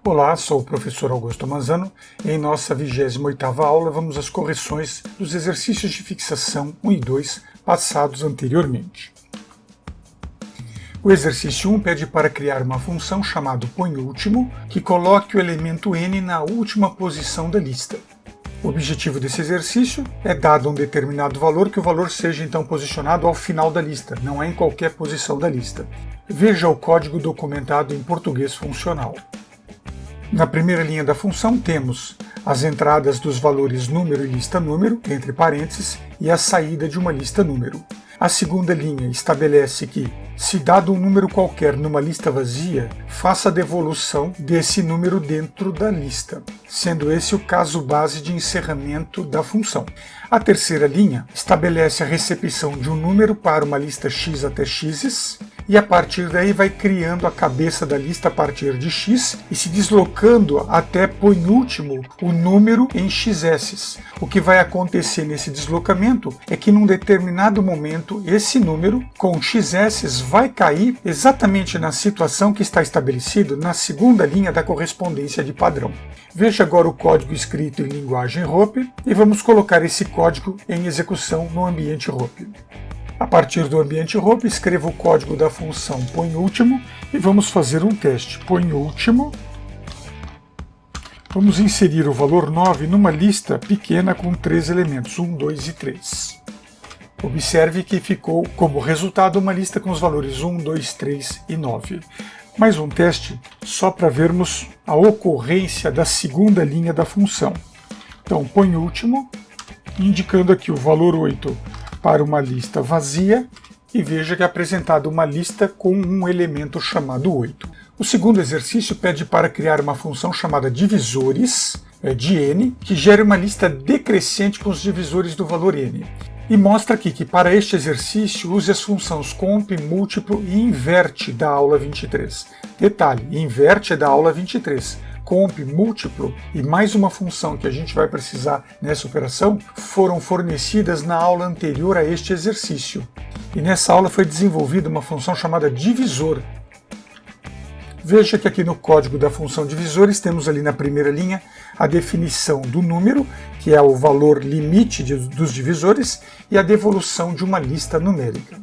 Olá, sou o professor Augusto Manzano e em nossa 28ª aula vamos às correções dos exercícios de fixação 1 e 2 passados anteriormente. O exercício 1 pede para criar uma função chamada põeúltimo que coloque o elemento n na última posição da lista. O objetivo desse exercício é, dado um determinado valor, que o valor seja então posicionado ao final da lista, não é em qualquer posição da lista. Veja o código documentado em português funcional. Na primeira linha da função temos as entradas dos valores número e lista número, entre parênteses, e a saída de uma lista número. A segunda linha estabelece que, se dado um número qualquer numa lista vazia, faça a devolução desse número dentro da lista, sendo esse o caso base de encerramento da função. A terceira linha estabelece a recepção de um número para uma lista x até x, e a partir daí vai criando a cabeça da lista a partir de x e se deslocando até penúltimo o número em xs. O que vai acontecer nesse deslocamento é que num determinado momento esse número com xs vai cair exatamente na situação que está estabelecido na segunda linha da correspondência de padrão. Veja agora o código escrito em linguagem ROP e vamos colocar esse código em execução no ambiente ROP. A partir do ambiente ROP, escreva o código da função põeúltimo e vamos fazer um teste. Põeúltimo. Vamos inserir o valor 9 numa lista pequena com 3 elementos, 1, 2 e 3. Observe que ficou como resultado uma lista com os valores 1, 2, 3 e 9. Mais um teste, só para vermos a ocorrência da segunda linha da função. Então, põeúltimo, indicando aqui o valor 8 para uma lista vazia, e veja que é apresentada uma lista com um elemento chamado 8. O segundo exercício pede para criar uma função chamada divisores, de n, que gere uma lista decrescente com os divisores do valor n. E mostra aqui que para este exercício use as funções comp, múltiplo e inverte da aula 23. Detalhe, inverte é da aula 23. Comp, múltiplo e mais uma função que a gente vai precisar nessa operação foram fornecidas na aula anterior a este exercício. E nessa aula foi desenvolvida uma função chamada divisor. Veja que aqui no código da função divisores temos ali na primeira linha a definição do número, que é o valor limite dos divisores, e a devolução de uma lista numérica.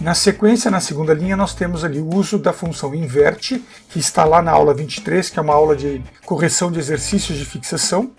Na sequência, na segunda linha, nós temos ali o uso da função inverte, que está lá na aula 23, que é uma aula de correção de exercícios de fixação.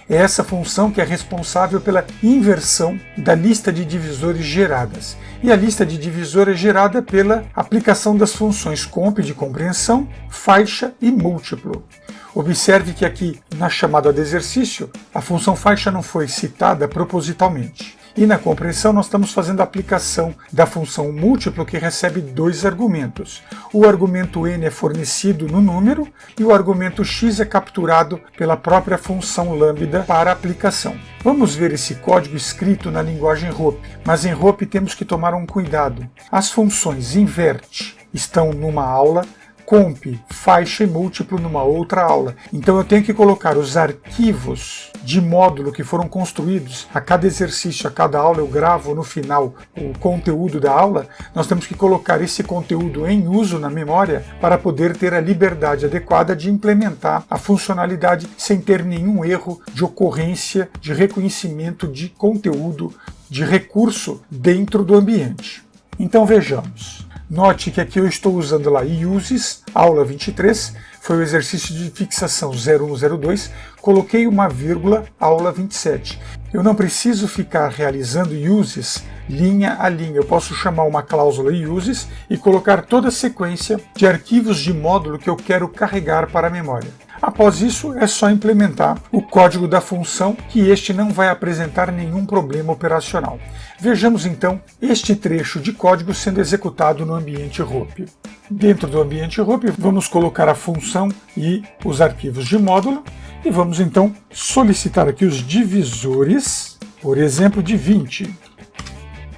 É essa função que é responsável pela inversão da lista de divisores geradas. E a lista de divisor é gerada pela aplicação das funções comp de compreensão, faixa e múltiplo. Observe que aqui, na chamada de exercício, a função faixa não foi citada propositalmente. E na compreensão nós estamos fazendo a aplicação da função múltiplo, que recebe 2 argumentos. O argumento n é fornecido no número e o argumento x é capturado pela própria função lambda para a aplicação. Vamos ver esse código escrito na linguagem ROP, mas em ROP temos que tomar um cuidado. As funções inverte estão numa aula, comp, faixa e múltiplo numa outra aula. Então eu tenho que colocar os arquivos de módulo que foram construídos a cada exercício, a cada aula eu gravo no final o conteúdo da aula. Nós temos que colocar esse conteúdo em uso na memória para poder ter a liberdade adequada de implementar a funcionalidade sem ter nenhum erro de ocorrência, de reconhecimento de conteúdo, de recurso dentro do ambiente. Então vejamos. Note que aqui eu estou usando lá uses, aula 23, foi o exercício de fixação 0102, coloquei uma vírgula, aula 27. Eu não preciso ficar realizando uses linha a linha, eu posso chamar uma cláusula uses e colocar toda a sequência de arquivos de módulo que eu quero carregar para a memória. Após isso, é só implementar o código da função, que este não vai apresentar nenhum problema operacional. Vejamos então este trecho de código sendo executado no ambiente ROP. Dentro do ambiente ROP, vamos colocar a função e os arquivos de módulo, e vamos então solicitar aqui os divisores, por exemplo, de 20.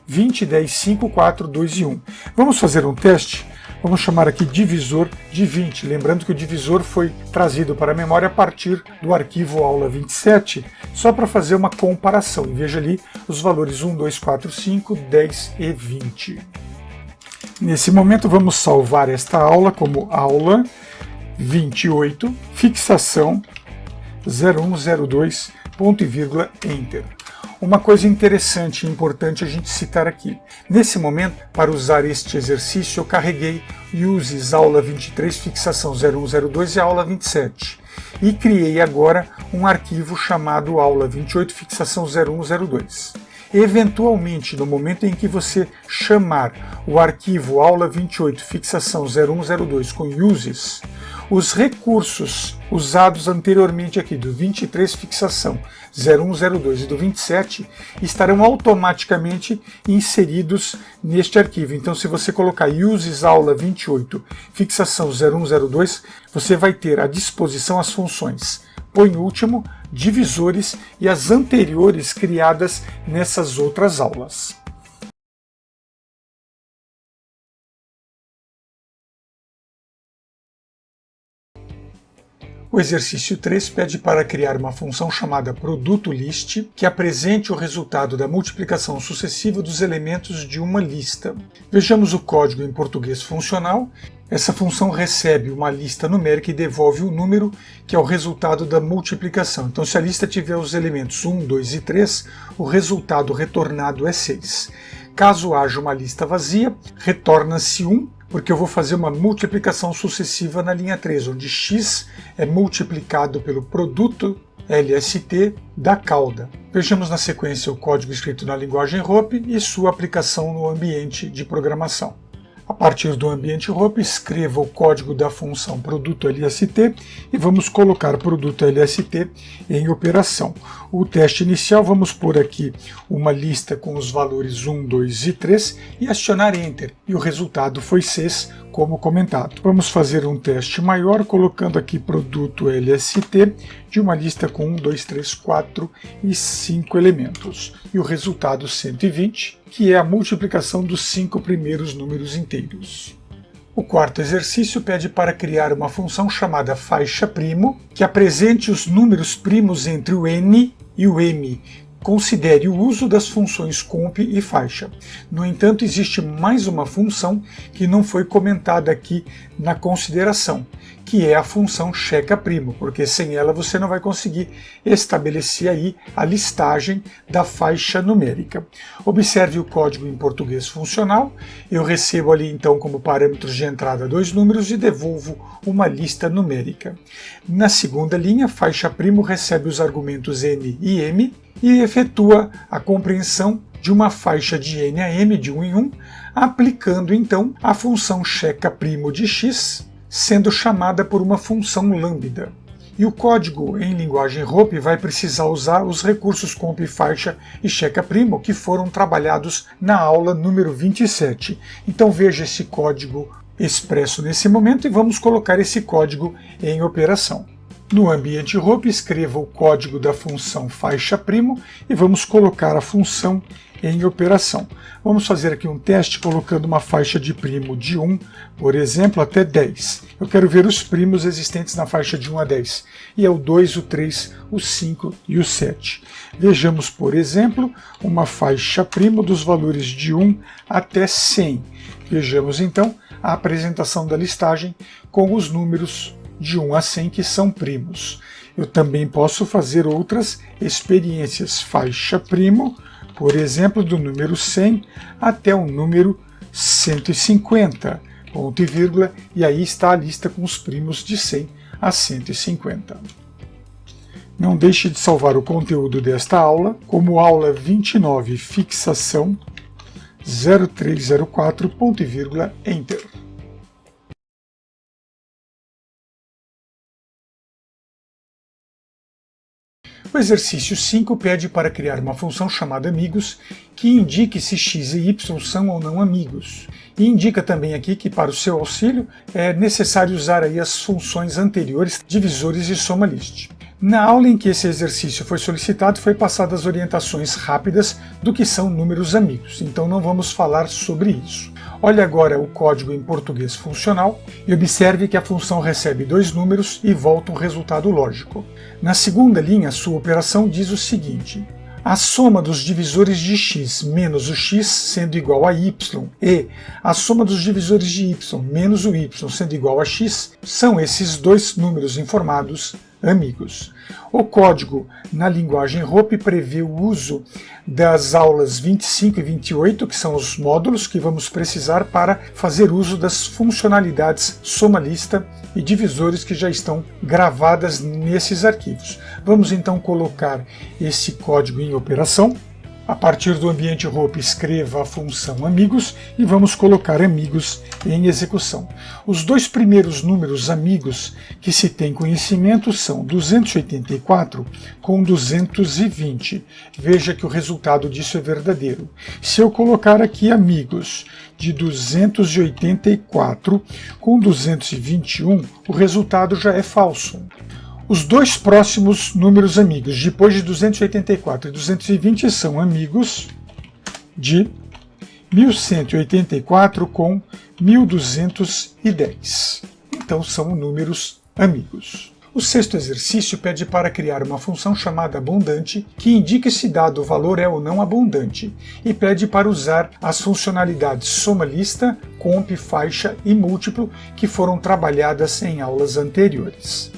20, 10, 5, 4, 2 e 1. Vamos fazer um teste? Vamos chamar aqui divisor de 20, lembrando que o divisor foi trazido para a memória a partir do arquivo aula 27, só para fazer uma comparação. E veja ali os valores 1, 2, 4, 5, 10 e 20. Nesse momento vamos salvar esta aula como aula 28, fixação 0102, ponto e vírgula, Enter. Uma coisa interessante e importante a gente citar aqui. Nesse momento, para usar este exercício, eu carreguei uses aula 23, fixação 0102 e aula 27. E criei agora um arquivo chamado aula 28, fixação 0102. Eventualmente, no momento em que você chamar o arquivo aula 28, fixação 0102 com uses, os recursos usados anteriormente aqui do 23 fixação 0102 e do 27 estarão automaticamente inseridos neste arquivo. Então, se você colocar uses aula 28 fixação 0102, você vai ter à disposição as funções põe último, divisores e as anteriores criadas nessas outras aulas. O exercício 3 pede para criar uma função chamada produto_list que apresente o resultado da multiplicação sucessiva dos elementos de uma lista. Vejamos o código em português funcional. Essa função recebe uma lista numérica e devolve o número, que é o resultado da multiplicação. Então, se a lista tiver os elementos 1, 2 e 3, o resultado retornado é 6. Caso haja uma lista vazia, retorna-se 1, porque eu vou fazer uma multiplicação sucessiva na linha 3, onde x é multiplicado pelo produto LST da cauda. Vejamos na sequência o código escrito na linguagem ROP e sua aplicação no ambiente de programação. A partir do ambiente ROP, escreva o código da função produto LST e vamos colocar produto LST em operação. O teste inicial, vamos pôr aqui uma lista com os valores 1, 2 e 3 e acionar Enter. E o resultado foi 6, como comentado. Vamos fazer um teste maior, colocando aqui produto LST de uma lista com 1, 2, 3, 4 e 5 elementos. E o resultado 120, que é a multiplicação dos 5 primeiros números inteiros. O quarto exercício pede para criar uma função chamada faixa primo, que apresente os números primos entre o n e o m. Considere o uso das funções comp e faixa. No entanto, existe mais uma função que não foi comentada aqui na consideração, que é a função checa primo, porque sem ela você não vai conseguir estabelecer aí a listagem da faixa numérica. Observe o código em português funcional. Eu recebo ali então como parâmetros de entrada 2 números e devolvo uma lista numérica. Na segunda linha, faixa primo recebe os argumentos n e m e efetua a compreensão de uma faixa de n a m de 1 em 1, aplicando então a função checa primo de x, sendo chamada por uma função lambda. E o código em linguagem ROP vai precisar usar os recursos comp faixa e checa primo que foram trabalhados na aula número 27. Então veja esse código expresso nesse momento e vamos colocar esse código em operação. No ambiente ROP, escreva o código da função faixa primo e vamos colocar a função em operação. Vamos fazer aqui um teste colocando uma faixa de primo de 1, por exemplo, até 10. Eu quero ver os primos existentes na faixa de 1 a 10. E é o 2, o 3, o 5 e o 7. Vejamos, por exemplo, uma faixa primo dos valores de 1 até 100. Vejamos então a apresentação da listagem com os números de 1 a 100 que são primos. Eu também posso fazer outras experiências. Faixa primo, por exemplo, do número 100 até o número 150, ponto e vírgula, e aí está a lista com os primos de 100 a 150. Não deixe de salvar o conteúdo desta aula como aula 29, fixação 0304, ponto e vírgula, Enter. O exercício 5 pede para criar uma função chamada amigos que indique se x e y são ou não amigos. E indica também aqui que para o seu auxílio é necessário usar aí as funções anteriores, divisores e somalist. Na aula em que esse exercício foi solicitado, foi passadas orientações rápidas do que são números amigos, então não vamos falar sobre isso. Olhe agora o código em português funcional e observe que a função recebe 2 números e volta um resultado lógico. Na segunda linha, sua operação diz o seguinte: a soma dos divisores de x menos o x sendo igual a y e a soma dos divisores de y menos o y sendo igual a x são esses dois números informados amigos. O código na linguagem ROP prevê o uso das aulas 25 e 28, que são os módulos que vamos precisar para fazer uso das funcionalidades soma-lista e divisores que já estão gravadas nesses arquivos. Vamos então colocar esse código em operação. A partir do ambiente ROP, escreva a função amigos e vamos colocar amigos em execução. Os dois primeiros números amigos que se tem conhecimento são 284 com 220. Veja que o resultado disso é verdadeiro. Se eu colocar aqui amigos de 284 com 221, o resultado já é falso. Os dois próximos números amigos, depois de 284 e 220, são amigos de 1184 com 1210. Então são números amigos. O sexto exercício pede para criar uma função chamada abundante que indique se dado valor é ou não abundante e pede para usar as funcionalidades soma-lista, comp, faixa e múltiplo que foram trabalhadas em aulas anteriores.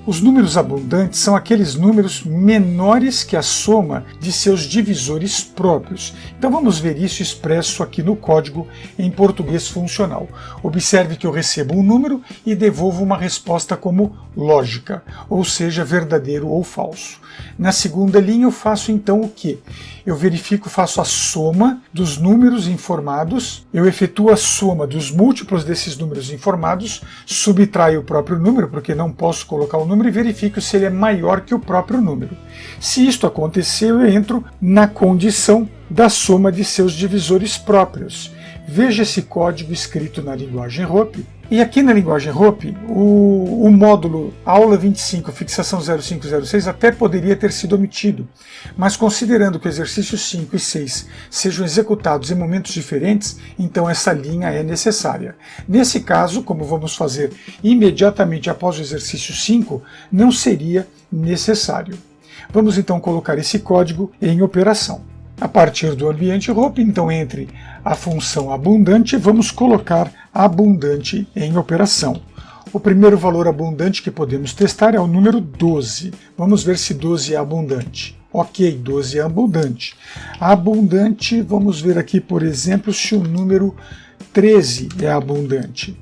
Os números abundantes são aqueles números menores que a soma de seus divisores próprios. Então vamos ver isso expresso aqui no código em português funcional. Observe que eu recebo um número e devolvo uma resposta como lógica, ou seja, verdadeiro ou falso. Na segunda linha eu faço então o quê? Eu faço a soma dos números informados, eu efetuo a soma dos múltiplos desses números informados, subtraio o próprio número, porque não posso colocar o número, e verifico se ele é maior que o próprio número. Se isto acontecer, eu entro na condição da soma de seus divisores próprios. Veja esse código escrito na linguagem ROP. E aqui na linguagem ROP, o módulo aula 25, fixação 0506, até poderia ter sido omitido, mas considerando que o exercício 5 e 6 sejam executados em momentos diferentes, então essa linha é necessária. Nesse caso, como vamos fazer imediatamente após o exercício 5, não seria necessário. Vamos então colocar esse código em operação. A partir do ambiente ROP, então entre a função abundante, vamos colocar abundante em operação. O primeiro valor abundante que podemos testar é o número 12. Vamos ver se 12 é abundante. Ok, 12 é abundante. Abundante, vamos ver aqui, por exemplo, se o número 13 é abundante.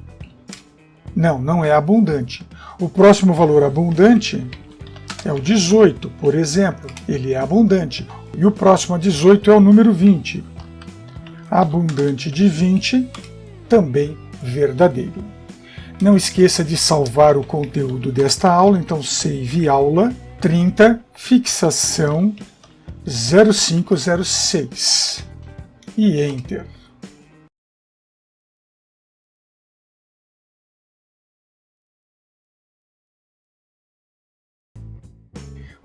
Não, não é abundante. O próximo valor abundante é o 18, por exemplo. Ele é abundante. E o próximo a 18 é o número 20. Abundante de 20, também verdadeiro. Não esqueça de salvar o conteúdo desta aula, então save aula 30, fixação 0506 e Enter.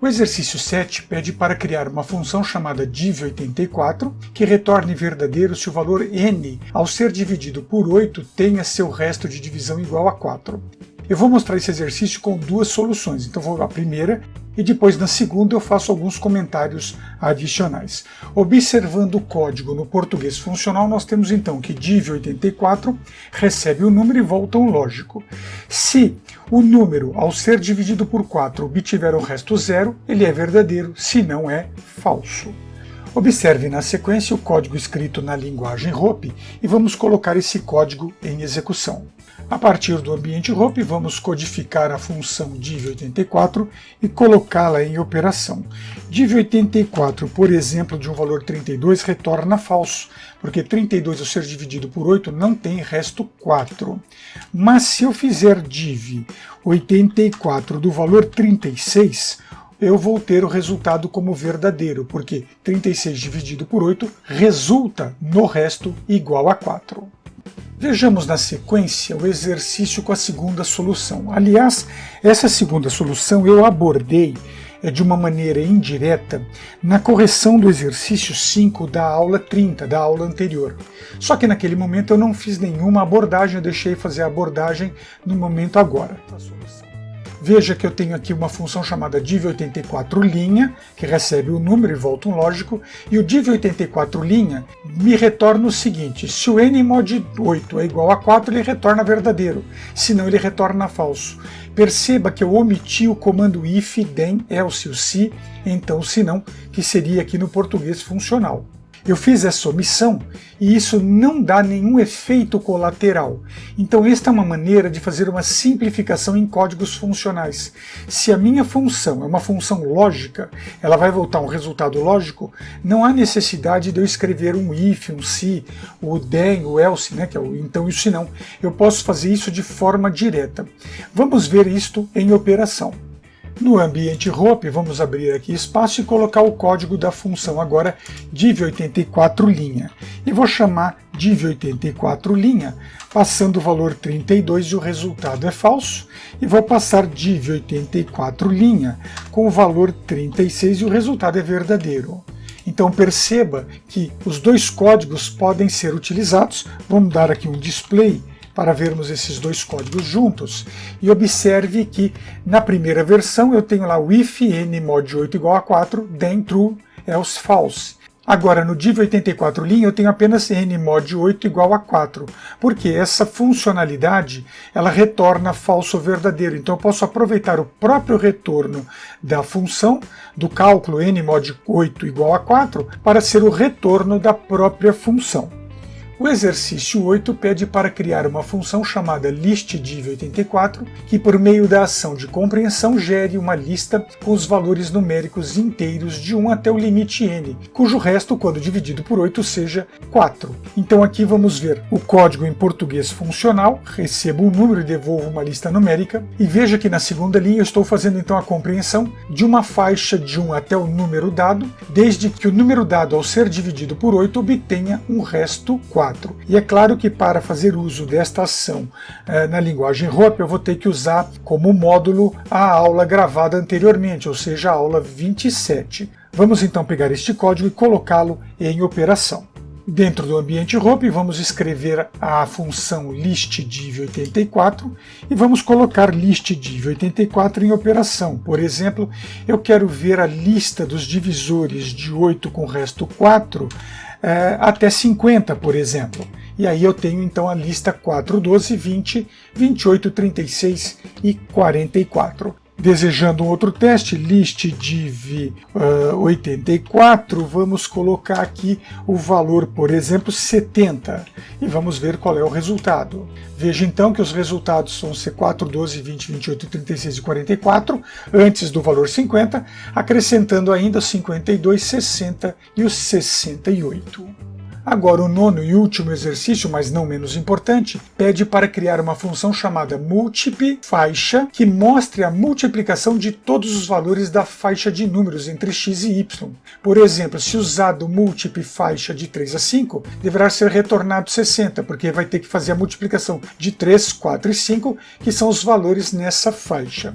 O exercício 7 pede para criar uma função chamada div84 que retorne verdadeiro se o valor n, ao ser dividido por 8, tenha seu resto de divisão igual a 4. Eu vou mostrar esse exercício com duas soluções, então vou à primeira e depois na segunda eu faço alguns comentários adicionais. Observando o código no português funcional, nós temos então que div84 recebe o número e volta um lógico. Se o número, ao ser dividido por 4, obtiver o resto 0, ele é verdadeiro, se não é falso. Observe na sequência o código escrito na linguagem ROP e vamos colocar esse código em execução. A partir do ambiente ROP, vamos codificar a função div84 e colocá-la em operação. Div84, por exemplo, de um valor 32, retorna falso, porque 32 ao ser dividido por 8 não tem resto 4. Mas se eu fizer div84 do valor 36, eu vou ter o resultado como verdadeiro, porque 36 dividido por 8 resulta no resto igual a 4. Vejamos na sequência o exercício com a segunda solução. Aliás, essa segunda solução eu abordei de uma maneira indireta na correção do exercício 5 da aula 30, da aula anterior. Só que naquele momento eu não fiz nenhuma abordagem, eu deixei fazer a abordagem no momento agora. Veja que eu tenho aqui uma função chamada div84', que recebe o número e volta um lógico, e o div84' me retorna o seguinte: se o n mod 8 é igual a 4, ele retorna verdadeiro, senão ele retorna falso. Perceba que eu omiti o comando if, then, else, o se, então se não, que seria aqui no português funcional. Eu fiz essa omissão e isso não dá nenhum efeito colateral. Então esta é uma maneira de fazer uma simplificação em códigos funcionais. Se a minha função é uma função lógica, ela vai voltar um resultado lógico, não há necessidade de eu escrever um if, um se, o then, o else, que é o então e o se não. Eu posso fazer isso de forma direta. Vamos ver isto em operação. No ambiente ROP, vamos abrir aqui espaço e colocar o código da função agora div84'. E vou chamar div84', passando o valor 32 e o resultado é falso. E vou passar div84' com o valor 36 e o resultado é verdadeiro. Então perceba que os dois códigos podem ser utilizados. Vamos dar aqui um display para vermos esses dois códigos juntos, e observe que na primeira versão eu tenho lá o if n mod 8 igual a 4, then true, else false. Agora no div84' eu tenho apenas n mod 8 igual a 4, porque essa funcionalidade ela retorna falso ou verdadeiro, então eu posso aproveitar o próprio retorno da função, do cálculo n mod 8 igual a 4, para ser o retorno da própria função. O exercício 8 pede para criar uma função chamada listDiv84, que por meio da ação de compreensão gere uma lista com os valores numéricos inteiros de 1 até o limite n, cujo resto, quando dividido por 8, seja 4. Então aqui vamos ver o código em português funcional, recebo um número e devolvo uma lista numérica, e veja que na segunda linha eu estou fazendo então a compreensão de uma faixa de 1 até o número dado, desde que o número dado ao ser dividido por 8 obtenha um resto 4. E é claro que para fazer uso desta ação na linguagem ROP eu vou ter que usar como módulo a aula gravada anteriormente, ou seja, a aula 27. Vamos então pegar este código e colocá-lo em operação. Dentro do ambiente ROP vamos escrever a função listDiv84 e vamos colocar listDiv84 em operação. Por exemplo, eu quero ver a lista dos divisores de 8 com resto 4 até 50, por exemplo. E aí eu tenho então a lista 4, 12, 20, 28, 36 e 44. Desejando um outro teste, listDiv84, vamos colocar aqui o valor, por exemplo, 70, e vamos ver qual é o resultado. Veja então que os resultados vão ser 4, 12, 20, 28, 36 e 44, antes do valor 50, acrescentando ainda os 52, 60 e os 68. Agora o nono e último exercício, mas não menos importante, pede para criar uma função chamada multipFaixa, que mostre a multiplicação de todos os valores da faixa de números entre x e y. Por exemplo, se usado multipFaixa de 3 a 5, deverá ser retornado 60, porque vai ter que fazer a multiplicação de 3, 4 e 5, que são os valores nessa faixa.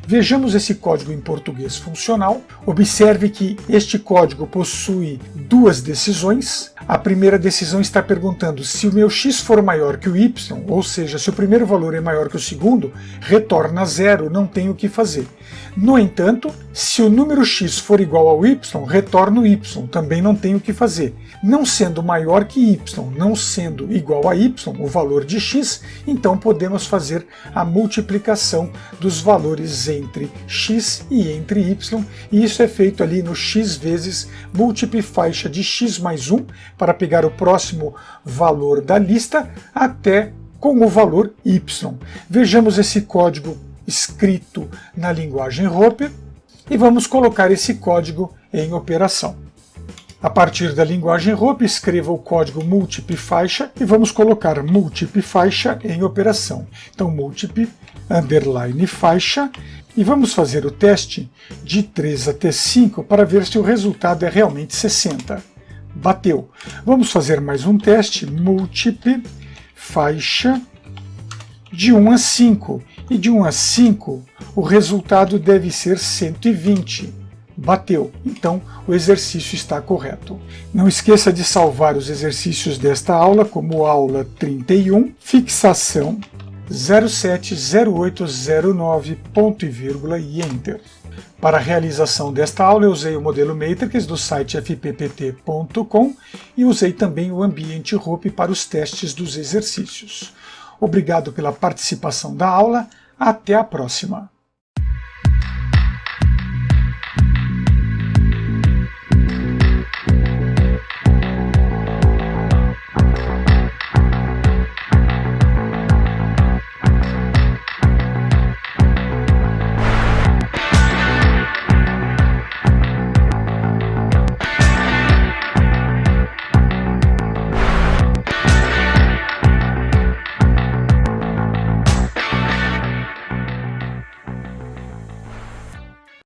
Vejamos esse código em português funcional. Observe que este código possui duas decisões. A primeira decisão está perguntando se o meu x for maior que o y, ou seja, se o primeiro valor é maior que o segundo, retorna 0, não tem o que fazer. No entanto, se o número x for igual ao y, retorna o y, também não tem o que fazer. Não sendo maior que y, não sendo igual a y, o valor de x, então podemos fazer a multiplicação dos valores entre x e entre y, e isso é feito ali no x vezes multipFaixa de x mais 1, para pegar o próximo valor da lista até com o valor y. Vejamos esse código escrito na linguagem ROP e vamos colocar esse código em operação. A partir da linguagem ROP, escreva o código multipFaixa e vamos colocar multipFaixa em operação. Então multip_faixa e vamos fazer o teste de 3 até 5 para ver se o resultado é realmente 60. Bateu. Vamos fazer mais um teste, multipFaixa de 1 a 5. E de 1 a 5, o resultado deve ser 120. Bateu. Então, o exercício está correto. Não esqueça de salvar os exercícios desta aula como aula 31, fixação, 070809, ponto e vírgula e Enter. Para a realização desta aula eu usei o modelo Matrix do site fppt.com e usei também o ambiente Hope para os testes dos exercícios. Obrigado pela participação da aula, até a próxima!